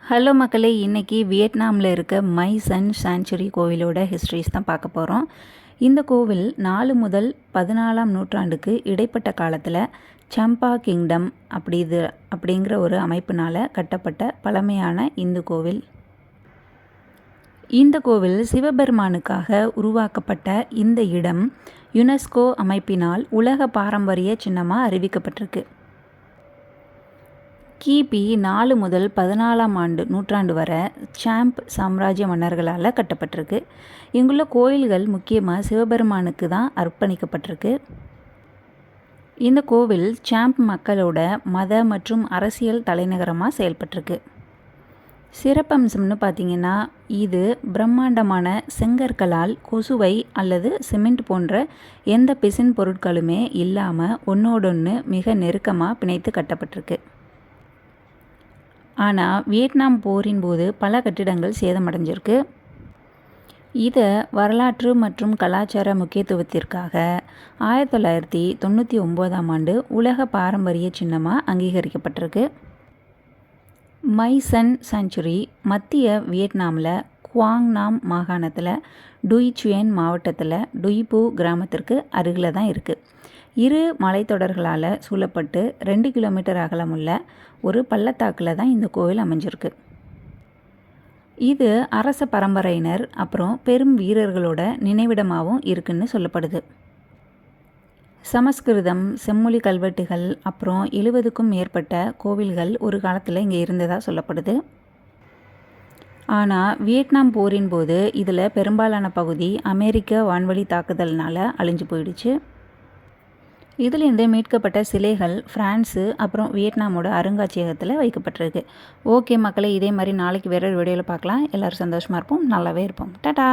Hello மக்களே, இன்றைக்கி வியட்நாமில் இருக்க மை சன் சாங்சுரி கோவிலோட ஹிஸ்ட்ரிஸ் தான் பார்க்க போகிறோம். இந்த கோவில் 4 முதல் 14ஆம் நூற்றாண்டுக்கு இடைப்பட்ட காலத்தில் சம்பா கிங்டம் அப்படிங்கிற ஒரு அமைப்பினால் கட்டப்பட்ட பழமையான இந்து கோவில். இந்த கோவில் சிவபெருமானுக்காக உருவாக்கப்பட்ட இந்த இடம் யுனெஸ்கோ அமைப்பினால் உலக பாரம்பரிய சின்னமாக அறிவிக்கப்பட்டிருக்கு. கிபி 4 முதல் 14ஆம் நூற்றாண்டு வரை சாம்ப் சாம்ராஜ்ய மன்னர்களால் கட்டப்பட்டிருக்கு. இங்குள்ள கோயில்கள் முக்கியமாக சிவபெருமானுக்கு தான் அர்ப்பணிக்கப்பட்டிருக்கு. இந்த கோவில் சாம்ப் மக்களோட மத மற்றும் அரசியல் தலைநகரமாக செயல்பட்டிருக்கு. சிறப்பம்சம்னு பார்த்திங்கன்னா, இது பிரம்மாண்டமான செங்கற்களால் கொசுவை அல்லது சிமெண்ட் போன்ற எந்த பிசின் பொருட்களுமே இல்லாமல் ஒன்றோடொன்று மிக நெருக்கமாக பிணைத்து கட்டப்பட்டிருக்கு. ஆனால் வியட்நாம் போரின் போது பல கட்டிடங்கள் சேதமடைஞ்சிருக்கு. இதை வரலாற்று மற்றும் கலாச்சார முக்கியத்துவத்திற்காக 1999ஆம் ஆண்டு உலக பாரம்பரிய சின்னமாக அங்கீகரிக்கப்பட்டிருக்கு. மை சன் சாங்சுரி மத்திய வியட்நாமில் குவாங் நாம் மாகாணத்தில் டுய் சுயன் மாவட்டத்தில் டுய்பு கிராமத்திற்கு அருகில் தான் இருக்குது. 2 மலைத்தொடர்களால் சூழப்பட்டு 2 கிலோமீட்டர் அகலமுள்ள ஒரு பள்ளத்தாக்கில் தான் இந்த கோவில் அமைஞ்சிருக்கு. இது அரச பரம்பரையினர் அப்புறம் பெரும் வீரர்களோட நினைவிடமாகவும் இருக்குன்னு சொல்லப்படுது. சமஸ்கிருதம், செம்மொழி கல்வெட்டுகள் அப்புறம் 70க்கும் மேற்பட்ட கோவில்கள் ஒரு காலத்தில் இங்கே இருந்ததாக சொல்லப்படுது. ஆனால் வியட்நாம் போரின் போது இதில் பெரும்பாலான பகுதி அமெரிக்க வான்வழி தாக்குதல்னால் அழிஞ்சு போயிடுச்சு. இதிலேருந்து மீட்கப்பட்ட சிலைகள் ஃப்ரான்ஸு அப்புறம் வியட்நாமோட அருங்காட்சியகத்தில் வைக்கப்பட்டிருக்கு. ஓகே மக்களே, இதே மாதிரி நாளைக்கு வேற ஒரு வீடியோவில் பார்க்கலாம். எல்லோரும் சந்தோஷமாக இருப்போம், நல்லாவே இருப்போம். டாடா.